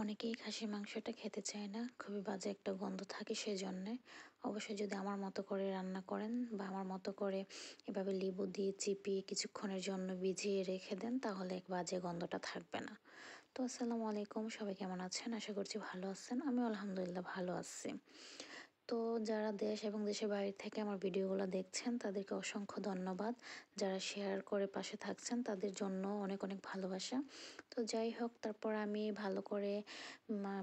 অনেকেই খাসির মাংসটা খেতে চায় না, খুবই বাজে একটা গন্ধ থাকে সেজন্যে। অবশ্যই যদি আমার মতো করে রান্না করেন বা আমার মতো করে এভাবে লেবু দিয়ে চিপিয়ে কিছুক্ষণের জন্য ভিজিয়ে রেখে দেন, তাহলে এক বাজে গন্ধটা থাকবে না। তো আসসালামু আলাইকুম, সবাই কেমন আছেন? আশা করছি ভালো আছেন। আমি আলহামদুলিল্লাহ ভালো আছি। তো যারা দেশ এবং দেশের বাইরে থেকে আমার ভিডিওগুলো দেখছেন তাদেরকে অসংখ্য ধন্যবাদ। যারা শেয়ার করে পাশে থাকছেন তাদের জন্য অনেক অনেক ভালোবাসা। তো যাই হোক, তারপর আমি ভালো করে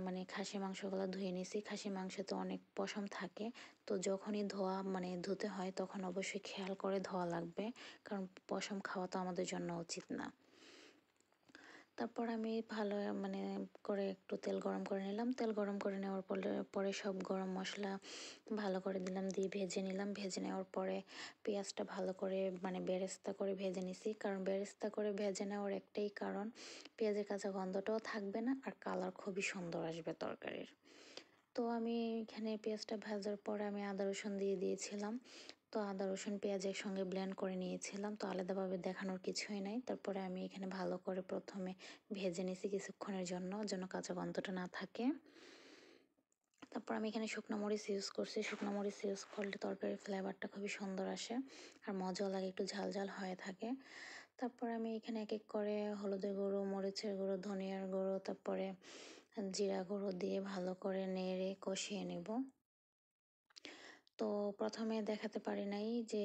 মানে খাসি মাংসগুলো ধুয়ে নিয়েছি। খাসি মাংসে তো অনেক পশম থাকে, তো যখনই ধোয়া মানে ধুতে হয় তখন অবশ্যই খেয়াল করে ধোয়া লাগবে, কারণ পশম খাওয়া তো আমাদের জন্য উচিত না। তারপর আমি ভালো করে একটু তেল গরম করে নিলাম। তেল গরম করে নেওয়ার পরে সব গরম মশলা ভালো করে দিলাম, দিয়ে ভেজে নিলাম। ভেজে নেওয়ার পরে পেঁয়াজটা ভালো করে বেরেস্তা করে ভেজে নিছি, কারণ বেরেস্তা করে ভেজে নেওয়ার একটাই কারণ, পেঁয়াজের কাঁচা গন্ধটাও থাকবে না আর কালার খুবই সুন্দর আসবে তরকারির। তো আমি এখানে পেঁয়াজটা ভাজার পরে আমি আদা রসুন দিয়ে দিয়েছিলাম। তো আদা রসুন পেঁয়াজ একসঙ্গে ব্লেন্ড করে নিয়েছিলাম, তো আলাদাভাবে দেখানোর কিছুই নাই। তারপরে আমি এখানে ভালো করে প্রথমে ভেজে নিয়েছি কিছুক্ষণের জন্য, যেন কাঁচা গন্ধটা না থাকে। তারপর আমি এখানে শুকনো মরিচ ইউজ করছি। শুকনো মরিচ ইউজ করলে তরকারির ফ্লেভারটা খুবই সুন্দর আসে আর মজাও লাগে, একটু ঝাল ঝাল হয়ে থাকে। তারপর আমি এখানে এক এক করে হলুদের গুঁড়ো, মরিচের গুঁড়ো, ধনিয়ার গুঁড়ো, তারপরে জিরা গুঁড়ো দিয়ে ভালো করে নেড়ে কষিয়ে নেব। তো প্রথমে দেখাতে পারি নাই যে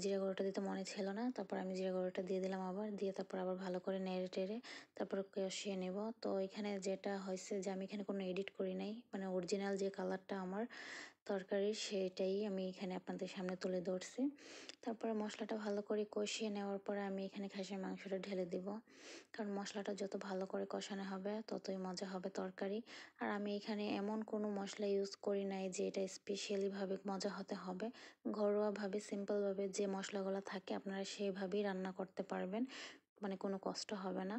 জিরা গুঁড়োটা দিতে মনে ছিল না। তারপর আমি জিরা গুঁড়োটা দিয়ে দিলাম, আবার দিয়ে তারপর আবার ভালো করে নেড়ে টেড়ে তারপর কষিয়ে নেব। তো এখানে যেটা হয়েছে যে আমি এখানে কোনো এডিট করি নাই, অরিজিনাল যে কালারটা আমার তরকারির সেটাই আমি এখানে আপনাদের সামনে তুলে ধরছি। তারপরে মশলাটা ভালো করে কষিয়ে নেওয়ার পরে আমি এখানে খাসির মাংসটা ঢেলে দিব, কারণ মশলাটা যত ভালো করে কষানো হবে ততই মজা হবে তরকারি। আর আমি এখানে এমন কোনো মশলা ইউজ করি নাই যে এটা স্পেশালিভাবে মজা হতে হবে। ঘরোয়াভাবে সিম্পলভাবে যে মশলাগুলো থাকে আপনারা সেইভাবেই রান্না করতে পারবেন, কোনো কষ্ট হবে না।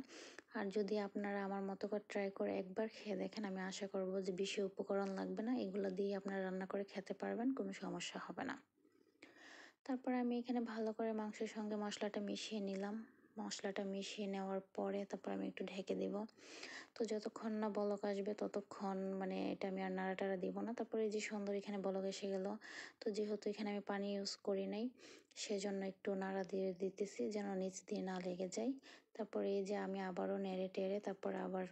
আর যদি আপনারা আমার মতো করে ট্রাই করে একবার খেয়ে দেখেন, আমি আশা করব যে বেশি উপকরণ লাগবে না, এগুলো দিয়ে আপনারা রান্না করে খেতে পারবেন, কোনো সমস্যা হবে না। তারপরে আমি এখানে ভালো করে মাংসের সঙ্গে মশলাটা মিশিয়ে নিলাম। মশলাটা মিশিয়ে নেওয়ার পরে তারপর আমি একটু ঢেকে দিব। তো যতক্ষণ না বলক আসবে ততক্ষণ এটা আমি আর নাড়াটাড়া দিব না। তারপরে এই যে সুন্দর এখানে বলক এসে গেল। তো যেহেতু এখানে আমি পানি ইউজ করি নাই, সেজন্য একটু নাড়া দিয়ে দিতেছি যেন নিচ দিয়ে না লেগে যায়। তারপরে এই যে আমি আবারও নেড়ে টেড়ে তারপর আবার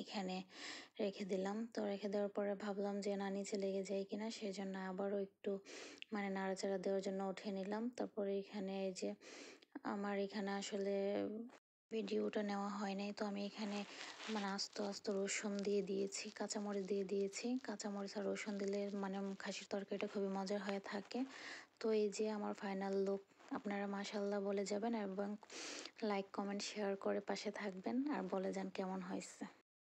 এখানে রেখে দিলাম। তো রেখে দেওয়ার পরে ভাবলাম যে না নিচে লেগে যায় কিনা, সেজন্য আবারও একটু নাড়াচাড়া দেওয়ার জন্য উঠিয়ে নিলাম। তারপরে এখানে এই যে আমার এখানে আসলে ভিডিওটা নেওয়া হয় নাই, তো আমি এখানে আস্ত আস্ত রসুন দিয়ে দিয়েছি, কাঁচামরিচ দিয়ে দিয়েছি। কাঁচামরিচ আর রসুন দিলে খাসির তরকারিটা খুবই মজার হয়ে থাকে। তো এই যে আমার ফাইনাল লুক, আপনারা মাশাআল্লাহ বলে যাবেন এবং লাইক কমেন্ট শেয়ার করে পাশে থাকবেন আর বলে যান কেমন হয়েছে।